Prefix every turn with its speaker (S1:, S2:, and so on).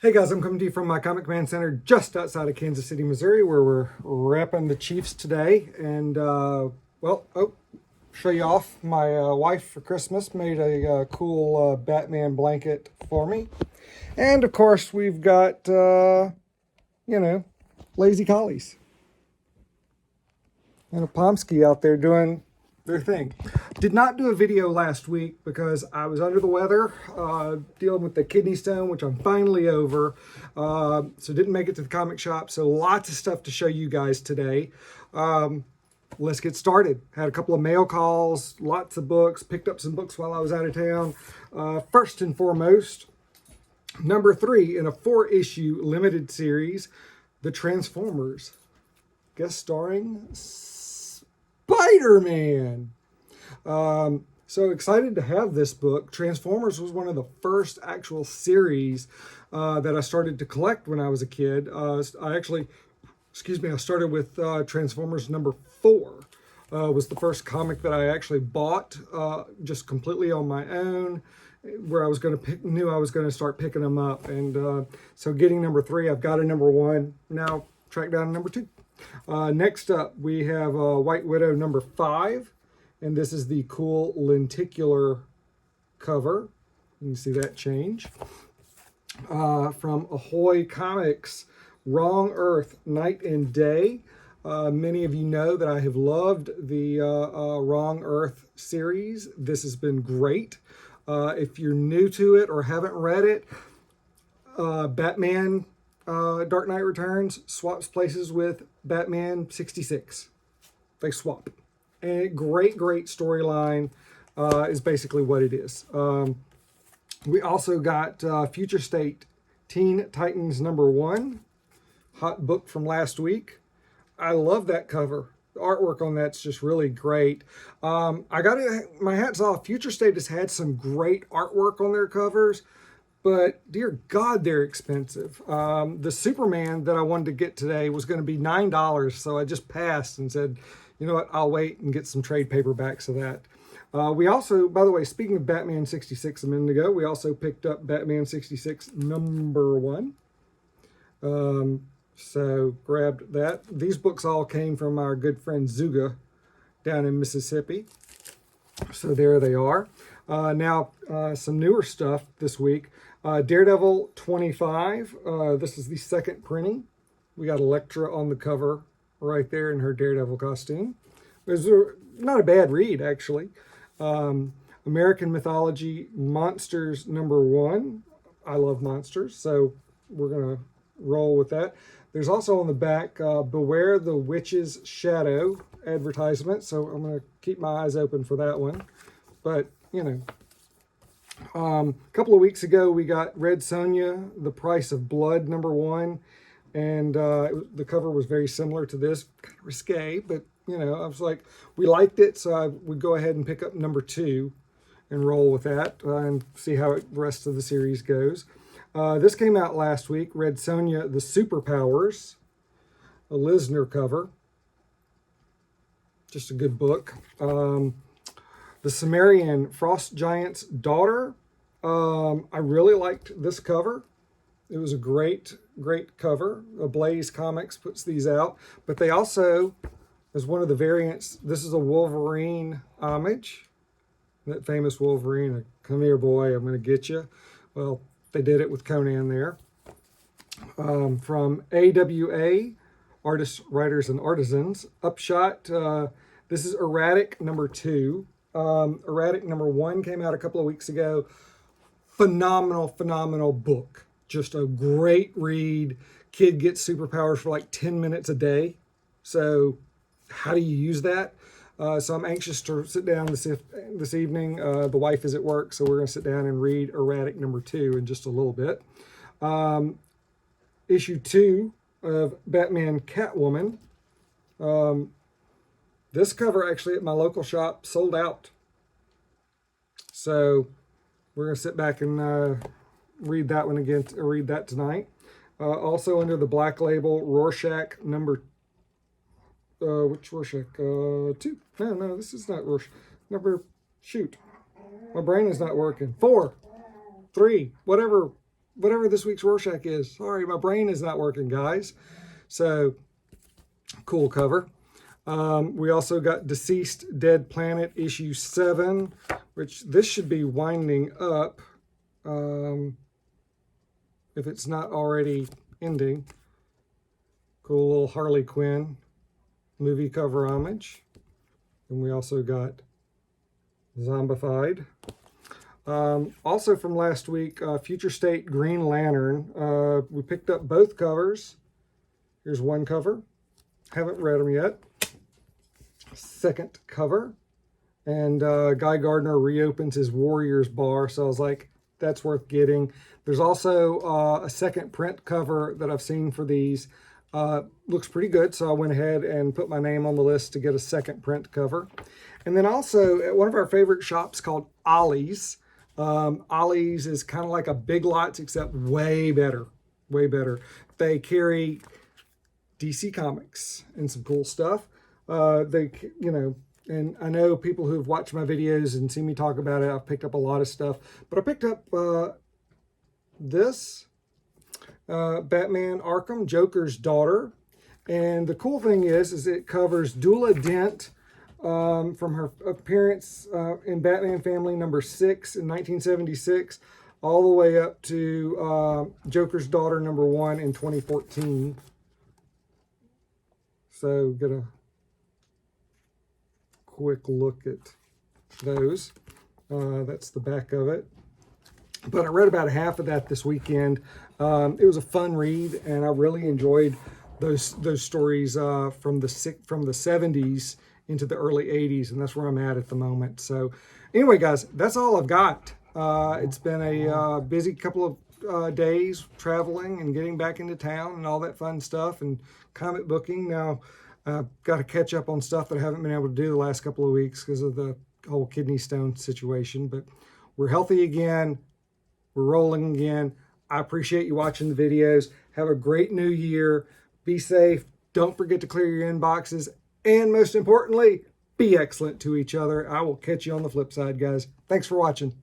S1: Hey guys, I'm coming to you from my Comic Command Center just outside of Kansas City, Missouri, where we're wrapping the Chiefs today. And, show you off. My wife for Christmas made a cool Batman blanket for me. And of course, we've got, lazy collies and a Pomsky out there doing their thing. Did not do a video last week because I was under the weather, dealing with the kidney stone, which I'm finally over. So didn't make it to the comic shop. So lots of stuff to show you guys today. Let's get started. Had a couple of mail calls, lots of books, picked up some books while I was out of town. First and foremost, number 3 in a 4-issue limited series, The Transformers, guest starring Spider-Man. So excited to have this book. Transformers was one of the first actual series that I started to collect when I was a kid. I started with Transformers number 4. Was the first comic that I actually bought just completely on my own, where I was going to knew I was going to start picking them up. And so getting number 3, I've got a number 1. Now track down number 2. Next up, we have White Widow number 5. And this is the cool lenticular cover. You can see that change. From Ahoy Comics, Wrong Earth, Night and Day. Many of you know that I have loved the Wrong Earth series. This has been great. If you're new to it or haven't read it, Batman Dark Knight Returns swaps places with Batman 66. They swap. And great storyline is basically what it is. We also got Future State Teen Titans number 1. Hot book from last week. I love that cover. The artwork on that's just really great. I got it. My hat's off. Future State has had some great artwork on their covers, but dear God, they're expensive. The Superman that I wanted to get today was going to be $9, so I just passed and said, you know what, I'll wait and get some trade paperbacks of that. We also, by the way, speaking of Batman 66 a minute ago, we also picked up Batman 66 number 1. So grabbed that. These books all came from our good friend Zuga down in Mississippi. So there they are. Now, some newer stuff this week. Daredevil 25. This is the second printing. We got Elektra on the cover right there in her Daredevil costume. It was not a bad read, actually. American Mythology Monsters number 1. I love monsters, so we're going to roll with that. There's also on the back, Beware the Witch's Shadow advertisement, so I'm going to keep my eyes open for that one. But, you know, a couple of weeks ago, we got Red Sonja, The Price of Blood number 1. And the cover was very similar to this, kind of risque, but you know, I was like, we liked it, so I would go ahead and pick up number 2 and roll with that and see how the rest of the series goes. This came out last week, Red Sonja, The Superpowers, a Lisner cover. Just a good book. The Sumerian Frost Giant's Daughter. I really liked this cover. It was a great cover. Blaze Comics puts these out. But they also, as one of the variants, this is a Wolverine homage. That famous Wolverine, come here boy, I'm going to get you. Well, they did it with Conan there. From AWA, Artists, Writers, and Artisans. Upshot, this is Erratic number 2. Erratic number 1 came out a couple of weeks ago. Phenomenal book. Just a great read. Kid gets superpowers for like 10 minutes a day. So how do you use that? So I'm anxious to sit down this evening. The wife is at work, so we're going to sit down and read Erratic number 2 in just a little bit. Issue 2 of Batman Catwoman. This cover actually at my local shop sold out. So we're going to sit back and read that one again, read that tonight. Also under the Black Label, Rorschach number, which Rorschach? 2. No, this is not Rorschach. Shoot. My brain is not working. 4, 3, whatever whatever this week's Rorschach is. Sorry, my brain is not working, guys. So, cool cover. We also got Deceased Dead Planet issue 7, which this should be winding up if it's not already ending. Cool little Harley Quinn movie cover homage. And we also got Zombified. Also from last week, Future State Green Lantern. We picked up both covers. Here's one cover. Haven't read them yet. Second cover. And Guy Gardner reopens his Warriors bar. So I was like, that's worth getting. There's also a second print cover that I've seen for these. Looks pretty good. So I went ahead and put my name on the list to get a second print cover. And then also at one of our favorite shops called Ollie's. Ollie's is kind of like a Big Lots, except way better. Way better. They carry DC Comics and some cool stuff. And I know people who've watched my videos and seen me talk about it, I've picked up a lot of stuff. But I picked up this Batman Arkham, Joker's Daughter. And the cool thing is it covers Dula Dent from her appearance in Batman Family number 6 in 1976, all the way up to Joker's Daughter number 1 in 2014. So get a quick look at those. That's the back of it. But I read about half of that this weekend. It was a fun read, and I really enjoyed those stories from the 70s into the early 80s, and that's where I'm at the moment. So anyway, guys, that's all I've got. It's been a busy couple of days traveling and getting back into town and all that fun stuff and comic booking. Now I've got to catch up on stuff that I haven't been able to do the last couple of weeks because of the whole kidney stone situation. But we're healthy again. We're rolling again. I appreciate you watching the videos. Have a great new year. Be safe. Don't forget to clear your inboxes. And most importantly, be excellent to each other. I will catch you on the flip side, guys. Thanks for watching.